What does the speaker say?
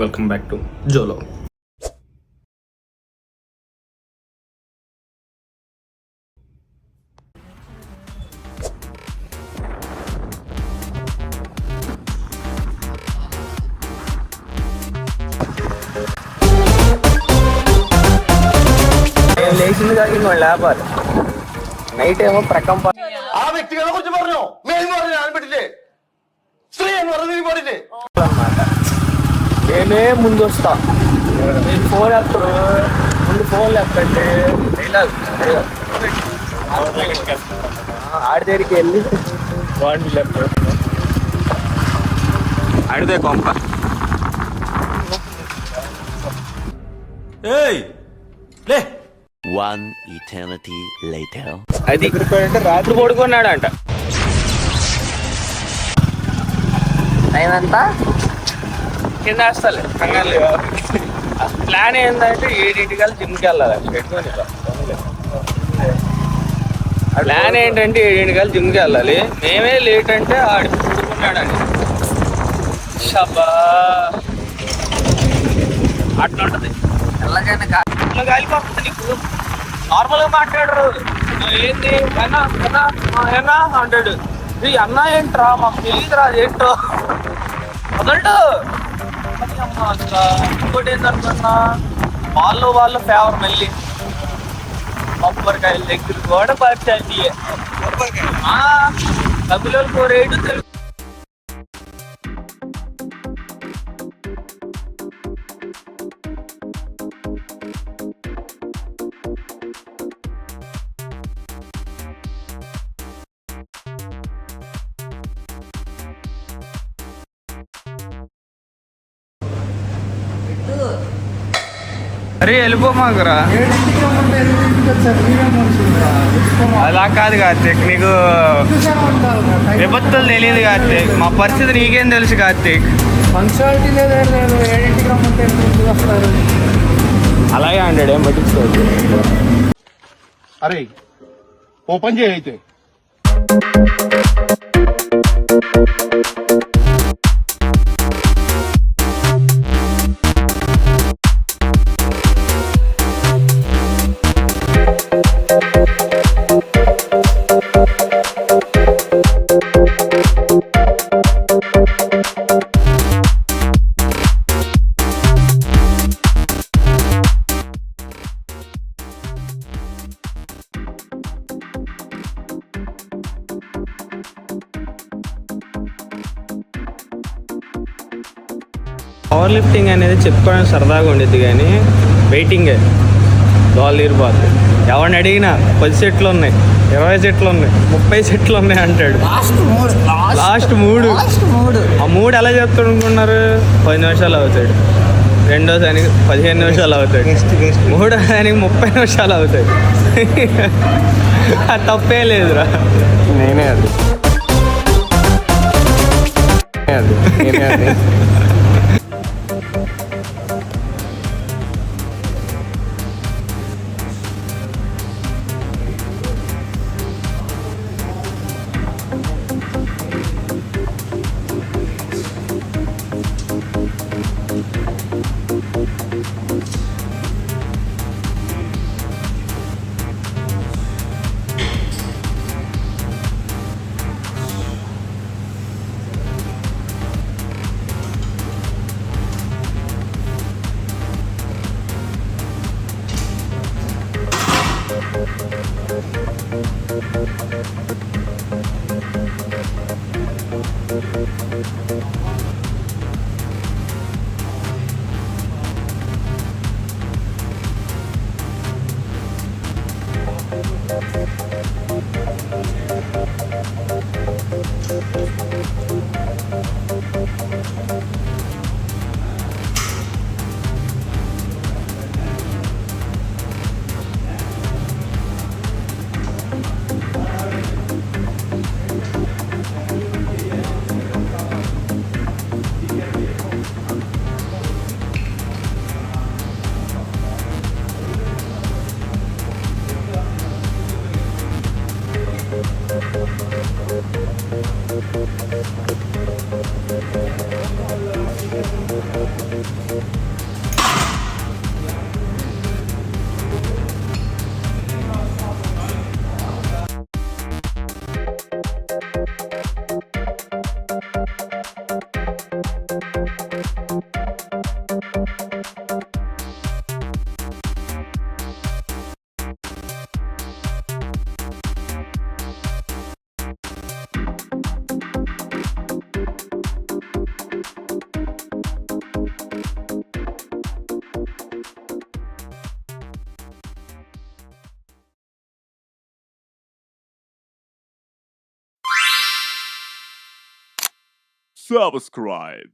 Welcome back to జోలో. లేచింది కాక ఇంకో లేపాలి. నైట్ ఏమో ప్రకంప ആ വ്യക്തികളെ കുറിച്ച് പറഞ്ഞോ? മേന്ന് പറഞ്ഞു ഞാൻ പെട്ടില്ലേ? സ്ത്രീ എന്ന് പറഞ്ഞു പടില്ലേ? అన్నమాట. నేనే ముందు వస్తా, నేను ఫోన్ వేస్తాను, ముందు ఫోన్ లేకపోతే ఆడి దగ్గరికి వెళ్ళి బాండి లేకపోతే ఆడితే కొంప. లే One eternity later. అది అంటే రాత్రి పడుకున్నాడంట. టైం ఎంత కింద వేస్తాలే కంగారు లేవు. ప్లాన్ ఏంటంటే 7:00 జిమ్కి వెళ్ళాలి. ప్లాన్ ఏంటంటే 7:00 జిమ్కి వెళ్ళాలి. మేమే లేట్ అంటే ఆడి పడుకున్నాడని. షబ్బా అట్లా ఉంటుంది. ఎలాగైనా కాలిపోతుంది. నీకు నార్మల్గా మాట్లాడరు. ఏంది అన్నా అన్నా అన్నా అంటాడు. ఇది అన్నా ఏంట్రా మాకు తెలియదురా అదేంటో వదలడు. ఇంకోటి ఏంటనుకున్నా, వాళ్ళు ఫేవర్ మళ్ళీ కొబ్బరికాయల దగ్గర కూడా పరిచయం డబ్బులు కోరేడు తెలుగు. అరే వెళ్ళిపోమాకరా, అలా కాదు కార్తీక్. నీకు విపత్తులు తెలియదు కార్తీక్. మా పరిస్థితి నీకేం తెలుసు కార్తీక్. పంక్చువాలిటీ లేదా? నేను 7:00 రమ్మంటే ఎందుకు వస్తారు? అలాగే అంటాడు, ఏం పట్టించుకోవద్దు. అరే ఓ పని చేయి అయితే. పవర్ లిఫ్టింగ్ అనేది చెప్పుకోవడం సరదాగా ఉండేది, కానీ వెయిటింగే $1 ఎవరిని అడిగినా 10 సెట్లు ఉన్నాయి, 20 సెట్లు ఉన్నాయి, 30 సెట్లు ఉన్నాయి అంటాడు. లాస్ట్ 3 ఆ 3 ఎలా చెప్తాడు అనుకున్నారు? 10 నిమిషాలు అవుతాడు, రెండో దానికి 15 నిమిషాలు అవుతాడు, మూడో దానికి 30 నిమిషాలు అవుతాయి. అది తప్పే లేదురా. నేనే అది subscribe.